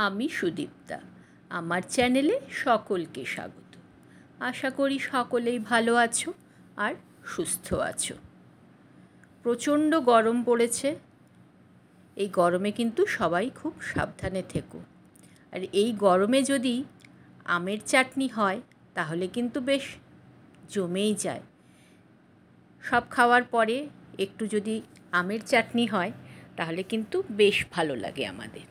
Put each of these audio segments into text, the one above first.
আমি সুদীপ্তা। আমার চ্যানেলে সকলকে স্বাগত। আশা করি সকলেই ভালো আছো আর সুস্থ আছো। প্রচণ্ড গরম পড়েছে। এই গরমে কিন্তু সবাই খুব সাবধানে থেকো। আর এই গরমে যদি আমের চাটনি হয় তাহলে কিন্তু বেশ জমেই যায়। সব খাওয়ার পরে একটু যদি আমের চাটনি হয় তাহলে কিন্তু বেশ ভালো লাগে আমাদের।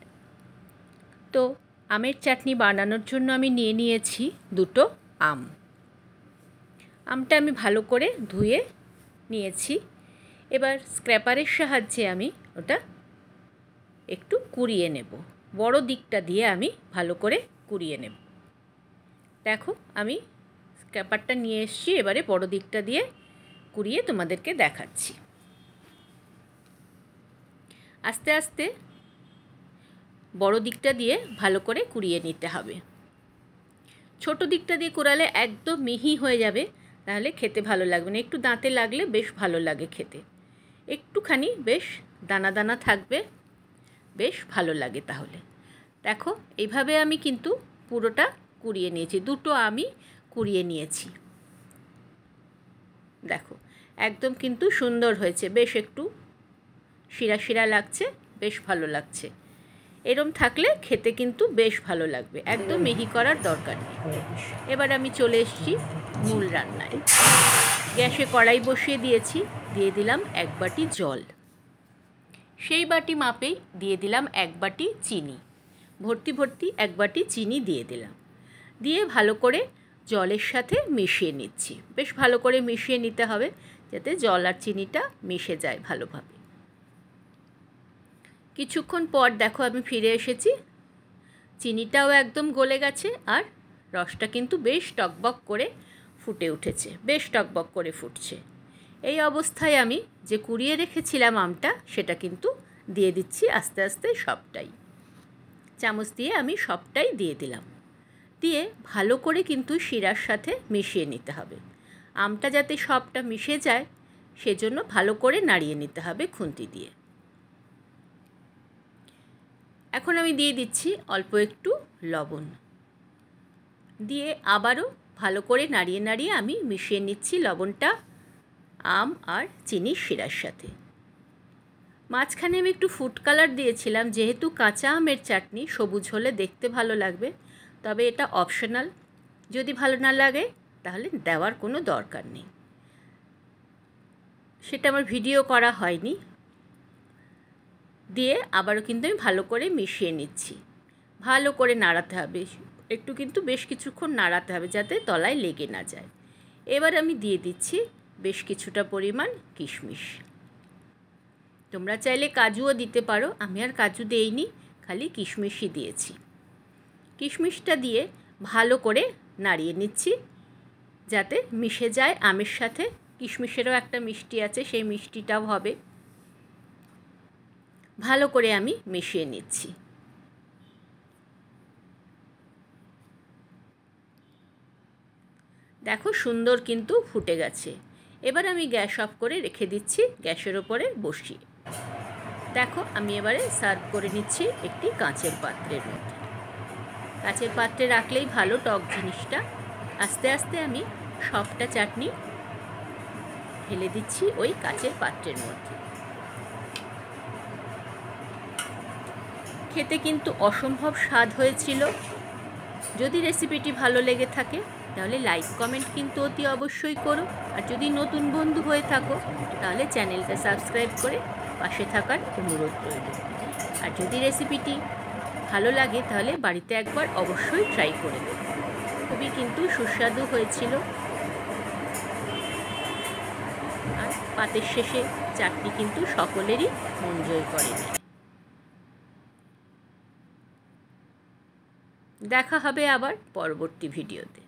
তো আমের চাটনি বানানোর জন্য আমি নিয়ে নিয়েছি 2টো আম। আমটা আমি ভালো করে ধুয়ে নিয়েছি। এবার স্ক্র্যাপারের সাহায্যে আমি ওটা একটু কুড়িয়ে নেব। বড় দিকটা দিয়ে আমি ভালো করে কুড়িয়ে নেব। দেখো আমি স্ক্র্যাপারটা নিয়ে এসেছি, এবারে বড় দিকটা দিয়ে কুড়িয়ে তোমাদেরকে দেখাচ্ছি। আস্তে আস্তে বড় দিকটা দিয়ে ভালো করে কুড়িয়ে নিতে হবে। ছোট দিকটা দিয়ে কুড়ালে একদম মিহি হয়ে যাবে, তাহলে খেতে ভালো লাগবে না। একটু দাঁতে লাগলে বেশ ভালো লাগে খেতে। একটুখানি বেশ দানা দানা থাকবে, বেশ ভালো লাগে তাহলে। দেখো এইভাবে আমি কিন্তু পুরোটা কুড়িয়ে নিয়েছি। 2টো আমি কুড়িয়ে নিয়েছি। দেখো একদম কিন্তু সুন্দর হয়েছে, বেশ একটু শিরা শিরা লাগছে, বেশ ভালো লাগছে। এরম থাকলে খেতে কিন্তু বেশ ভালো লাগবে, একদম মিহি করার দরকার নেই। এবার আমি চলে এসেছি মূল রান্নায়। গ্যাসে কড়াই বসিয়ে দিয়েছি, দিয়ে দিলাম 1 বাটি জল। সেই বাটি মাপেই দিয়ে দিলাম 1 বাটি চিনি। ভর্তি ভর্তি 1 বাটি চিনি দিয়ে দিলাম। দিয়ে ভালো করে জলের সাথে মিশিয়ে নিচ্ছি। বেশ ভালো করে মিশিয়ে নিতে হবে যাতে জল আর চিনিটা মিশে যায় ভালোভাবে। কিছুক্ষণ পর দেখো আমি ফিরে এসেছি। চিনিটাও একদম গলে গেছে আর রসটা কিন্তু বেশ টকবক করে ফুটে উঠেছে, বেশ টকবক করে ফুটছে। এই অবস্থায় আমি যে কুড়িয়ে রেখেছিলাম আমটা সেটা কিন্তু দিয়ে দিচ্ছি আস্তে আস্তে সবটাই। চামচ দিয়ে আমি সবটাই দিয়ে দিলাম। দিয়ে ভালো করে কিন্তু শিরার সাথে মিশিয়ে নিতে হবে। আমটা যাতে সবটা মিশে যায় সেজন্য ভালো করে নাড়িয়ে নিতে হবে খুন্তি দিয়ে। এখন আমি দিয়ে দিচ্ছি অল্প একটু লবণ। দিয়ে আবারও ভালো করে নাড়িয়ে নাড়িয়ে আমি মিশিয়ে নিচ্ছি লবণটা আম আর চিনির শিরার সাথে। মাঝখানে আমি একটু ফুড কালার দিয়েছিলাম, যেহেতু কাঁচা আমের চাটনি সবুজ হলে দেখতে ভালো লাগবে, তবে এটা অপশনাল। যদি ভালো না লাগে তাহলে দেওয়ার কোনো দরকার নেই। সেটা আমার ভিডিও করা হয়নি। দিয়ে আবারও কিন্তু আমি ভালো করে মিশিয়ে নিচ্ছি। ভালো করে নাড়াতে হবে, একটু কিন্তু বেশ কিছুক্ষণ নাড়াতে হবে যাতে তলায় লেগে না যায়। এবার আমি দিয়ে দিচ্ছি বেশ কিছুটা পরিমাণ কিশমিশ। তোমরা চাইলে কাজুও দিতে পারো, আমি আর কাজু দেইনি, খালি কিশমিশই দিয়েছি। কিশমিশটা দিয়ে ভালো করে নাড়িয়ে নিচ্ছি যাতে মিশে যায় আমের সাথে। কিশমিশেরও একটা মিষ্টি আছে, সেই মিষ্টিটাও হবে। ভালো করে আমি মিশিয়ে নিচ্ছি। দেখো সুন্দর কিন্তু ফুটে গেছে। এবার আমি গ্যাস অফ করে রেখে দিচ্ছি গ্যাসের ওপরে বসিয়ে। দেখো আমি এবারে সার্ভ করে নিচ্ছি একটি কাঁচের পাত্রের মধ্যে। কাঁচের পাত্রে রাখলেই ভালো টক জিনিসটা। আস্তে আস্তে আমি সবটা চাটনি ঢেলে দিচ্ছি ওই কাঁচের পাত্রের মধ্যে। খেতে কিন্তু অসম্ভব স্বাদ হয়েছিল। যদি রেসিপিটি ভালো লেগে থাকে তাহলে লাইক কমেন্ট কিন্তু অতি অবশ্যই করো। আর যদি নতুন বন্ধু হয়ে থাকো তাহলে চ্যানেলটা সাবস্ক্রাইব করে পাশে থাকার অনুরোধ রইল। আর যদি রেসিপিটি ভালো লাগে তাহলে বাড়িতে একবার অবশ্যই ট্রাই করে দেবে। খুবই কিন্তু সুস্বাদু হয়েছিল। আর পাতের শেষে চাটনি কিন্তু সকলেরই মন জয় করে নেয়। দেখা হবে আবার পরবর্তী ভিডিওতে।